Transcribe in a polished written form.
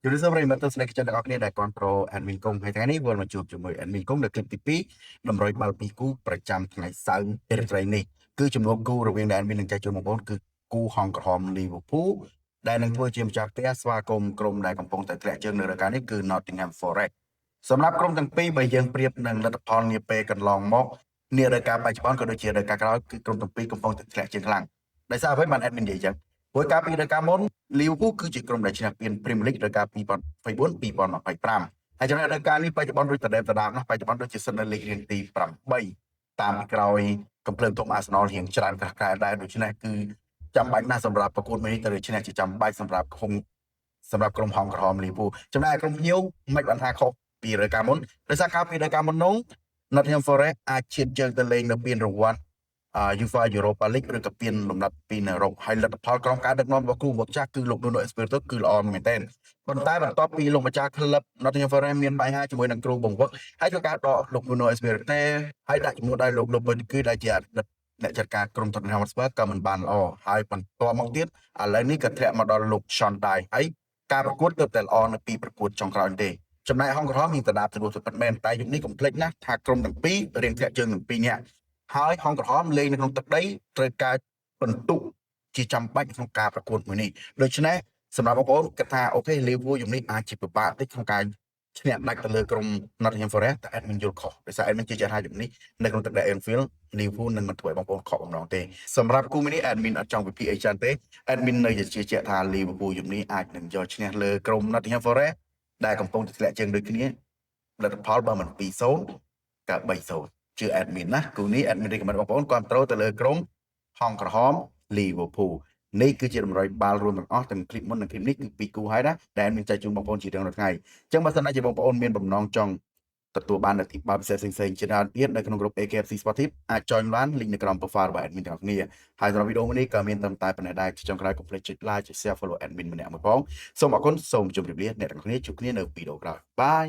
Chủ yếu sau đây mình tôi sẽ cho các bạn đại con pro admin công hay thế này vừa mà chụp cho mời admin công được clip tí đầm rồi bao pi cú ประจำ ngày sau để rồi này cứ chụp nốt cú rồi viên admin đang chạy chụp một bốn cứ cú hongกับ hom Liverpool ได้នឹងធ្វើជាម្ចាស់ផ្ទះស្វាគមន៍ក្រុមដែលកំពុងតែធ្លាក់ជើងនៅរដូវកាលនេះគឺ Nottingham Forest សម្រាប់ក្រុមទាំងពីរបើយើងប្រៀបនឹងលទ្ធផលនាពេលកន្លងមកនារដូវកាលបច្ចុប្បន្នក៏ដូចជារដូវកាលក្រោយគឺក្រុមទាំងពីរកំពុងតែធ្លាក់ជើងខ្លាំងដោយសារអ្វីបាន admin និយាយចឹងព្រោះកាលពីរដូវកាលមុន Liverpool គឺជាក្រុមដែលឈ្នះពាន Premier League រដូវកាល2024-2025 ហើយចំណែករដូវកាលនេះបច្ចុប្បន្នដូចដដែលដដាមណាបច្ចុប្បន្នដូចជាសិននៅលេខរៀងទី8តាមក្រោយកំភ្លើងធំ Arsenal រៀងច្រើនក្រាស់ក្រែលដែរដូច្នេះគឺចាំបាច់ណាស់សម្រាប់ប្រកួតមួយនេះទៅឈ្នះជាចាំបាច់សម្រាប់ក្រុមហង្សក្រហម Liverpool ចំណែកក្រុមភ្ញៀវមិនបានថាខុសពីរដូវកាលមុនដោយសារកាលពីរដូវកាលមុននោះ Nottingham Forest អាចឈានជើងទៅលេងនៅពានរង្វាន់UEFA Europa League ឬក៏ពានលំដាប់ពីរនៅអឺរ៉ុបហើយលទ្ធផលក្រោមការដឹកនាំរបស់គ្រូបង្វឹកចាស់គឺលោក Nuno Espirito គឺល្អមែនទែនប៉ុន្តែបន្ទាប់ពីលោកម្ចាស់ក្លឹប Nottingham Forest មានបញ្ហាជាមួយនឹងគ្រូបង្វឹកហើយក៏ការដកលោក Nuno Espirito ហើយដាក់ជំនួសដោយលោក Lopetegui ដែលជាអតីតអ្នកចាត់ការក្រុម Tottenham Hotspur ក៏មិនបានល្អហើយបន្ទាប់មកទៀតឥឡូវនេះក៏ធ្លាក់មកដល់លោក Sean Dyche ហើយការប្រកួតទើបតែល្អនៅពីប្រកួតចុងក្រោយទេចំណែកហង្សក្រហមមានតដាបទទួលសុទ្ធមែនតែយុគនេះកុំភ្លេចណាថាក្រុមទាំងពីររៀងធ្លាក់ជើងទាំងពីរនាក់ហើយហង្សក្រហមលេងនៅក្នុងទឹកដីត្រូវការបន្ទុកជាចាំបាច់ក្នុងការប្រកួតមួយនេះដូច្នេះសម្រាប់បងប្អូនគិតថាអូខេ Liverpool យុគនេះអាចជាពិបាកតិចក្នុងការឈ្នះដាច់ទៅលើក្រុម Nottingham Forest តែ admin យល់ខុសដោយសារ admin ជឿជាក់ថាយុគនេះនៅក្នុងទឹកដី Anfield Liverpool នឹងមិនធ្វើឲ្យបងប្អូនខកបំណងទេសម្រាប់គូមីនេះ admin អត់ចង់វិភាគអីច្រើនទេ admin នៅតែជឿជាក់ថា Liverpool យុគនេះអាចនឹងយកឈ្នះលើក្រុម Nottingham Forest ដែលកំពុងតែធ្លាក់ជើងដូចគ្នាលទ្ធផលបើមិន2-0ក៏3-0ជឿ admin ណាគូនេះ admin រីកមិនបងប្អូនគ្រប់ត្រូលទៅលើក្រុមហង្សក្រហម Liverpool នេះគឺជាតម្រុយបាល់រួមទាំងអស់ទាំងคลิปមុននិងคลิปនេះគឺ2គូហើយណាដែល admin ចែកជូនបងប្អូនជារៀងរាល់ថ្ងៃអញ្ចឹងបើសិនណាជាបងប្អូនមានបំណងចង់ទទួលបាននូវទីបាល់ពិសេសផ្សេងៗច្រើនទៀតនៅក្នុងក្រុម AKFC Sportive អាច join បាន link នៅក្រោម profile របស់ admin ទាំងអស់គ្នាហើយសម្រាប់វីដេអូនេះក៏មានត្រឹមតែប៉ុណ្ណេះដែរចុងក្រោយកុំភ្លេចចុច like ចុច share follow admin ម្នាក់មួយផងសូមអរគុណសូមជម្រាបលាអ្នកទាំងអស់គ្នាជួបគ្នានៅវីដេអូក្រោយបាយ